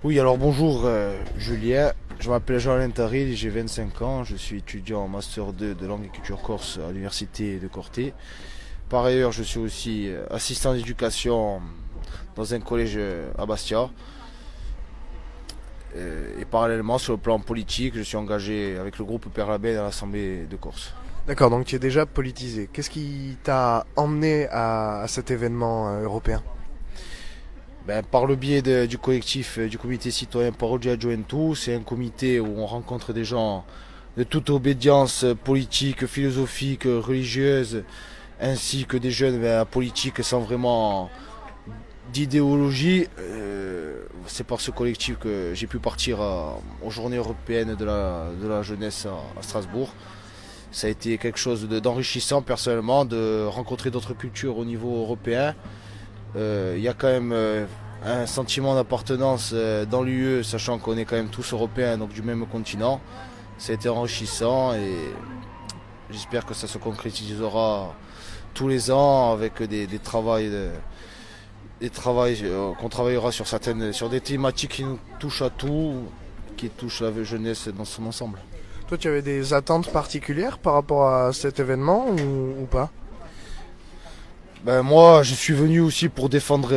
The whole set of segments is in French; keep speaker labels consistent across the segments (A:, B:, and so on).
A: Oui, alors bonjour Julien, je m'appelle Jean-Alain Taril, j'ai 25 ans, je suis étudiant en Master 2 de langue et culture corse à l'université de Corté. Par ailleurs, je suis aussi assistant d'éducation dans un collège à Bastia. Et parallèlement, sur le plan politique, je suis engagé avec le groupe Père Labé à l'Assemblée de Corse.
B: D'accord, donc tu es déjà politisé. Qu'est-ce qui t'a emmené à cet événement européen?
A: Par le biais du collectif du comité citoyen Parodia Juventus, c'est un comité où on rencontre des gens de toute obédience politique, philosophique, religieuse, ainsi que des jeunes politiques sans vraiment d'idéologie. C'est par ce collectif que j'ai pu partir aux journées européennes de la jeunesse à Strasbourg. Ça a été quelque chose d'enrichissant personnellement de rencontrer d'autres cultures au niveau européen. Il y a quand même un sentiment d'appartenance dans l'UE, sachant qu'on est quand même tous européens, donc du même continent. Ça a été enrichissant et j'espère que ça se concrétisera tous les ans avec qu'on travaillera sur des thématiques qui nous touchent à tout, qui touchent la jeunesse dans son ensemble.
B: Toi, tu avais des attentes particulières par rapport à cet événement ou pas?
A: Moi, je suis venu aussi pour défendre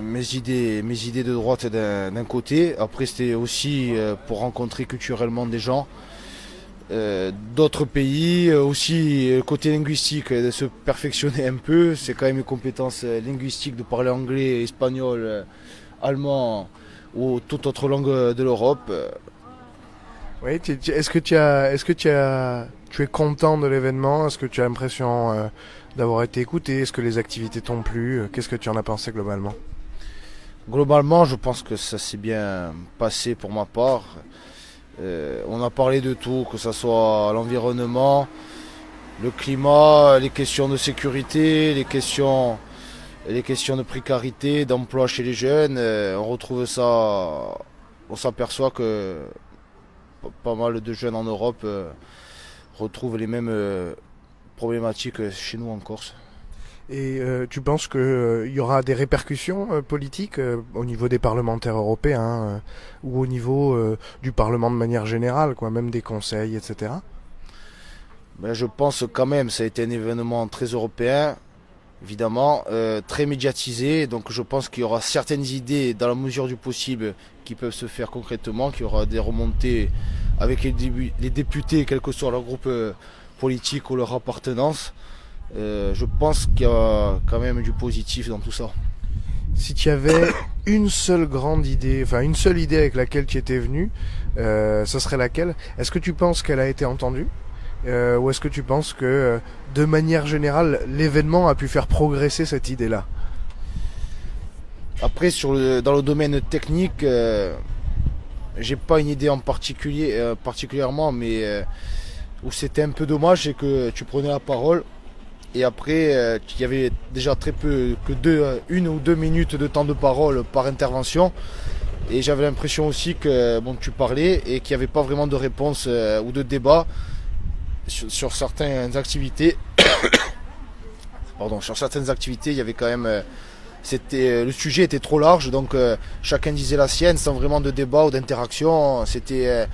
A: mes idées de droite d'un côté. Après, c'était aussi pour rencontrer culturellement des gens d'autres pays. Aussi, le côté linguistique, de se perfectionner un peu. C'est quand même une compétence linguistique de parler anglais, espagnol, allemand ou toute autre langue de l'Europe.
B: Oui, tu es content de l'événement? Est-ce que tu as l'impression d'avoir été écouté? Est-ce que les activités t'ont plu? Qu'est-ce que tu en as pensé globalement?
A: Globalement, je pense que ça s'est bien passé pour ma part. On a parlé de tout, que ce soit l'environnement, le climat, les questions de sécurité, les questions de précarité, d'emploi chez les jeunes. On retrouve ça, on s'aperçoit que pas mal de jeunes en Europe retrouvent les mêmes problématiques chez nous en Corse.
B: Et tu penses qu'il y aura des répercussions politiques au niveau des parlementaires européens ou au niveau du Parlement de manière générale, quoi, même des conseils, etc.
A: Je pense quand même, ça a été un événement très européen, évidemment, très médiatisé. Donc je pense qu'il y aura certaines idées, dans la mesure du possible, qui peuvent se faire concrètement, qu'il y aura des remontées avec les députés, quel que soit leur groupe politique ou leur appartenance. Je pense qu'il y a quand même du positif dans tout ça.
B: Si tu avais une seule grande idée, enfin une seule idée avec laquelle tu étais venu, ce serait laquelle? Est-ce que tu penses qu'elle a été entendue? Ou est-ce que tu penses que, de manière générale, l'événement a pu faire progresser cette idée-là?
A: Après, dans le domaine technique, j'ai pas une idée en particulier, particulièrement, mais où c'était un peu dommage, c'est que tu prenais la parole et après, il y avait déjà très peu, une ou deux minutes de temps de parole par intervention. Et j'avais l'impression aussi que tu parlais et qu'il n'y avait pas vraiment de réponse ou de débat sur certaines activités. Pardon, sur certaines activités, il y avait quand même. Le sujet était trop large, donc chacun disait la sienne sans vraiment de débat ou d'interaction. C'était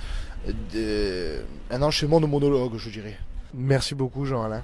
A: un enchaînement de monologues, je dirais.
B: Merci beaucoup, Jean-Alain.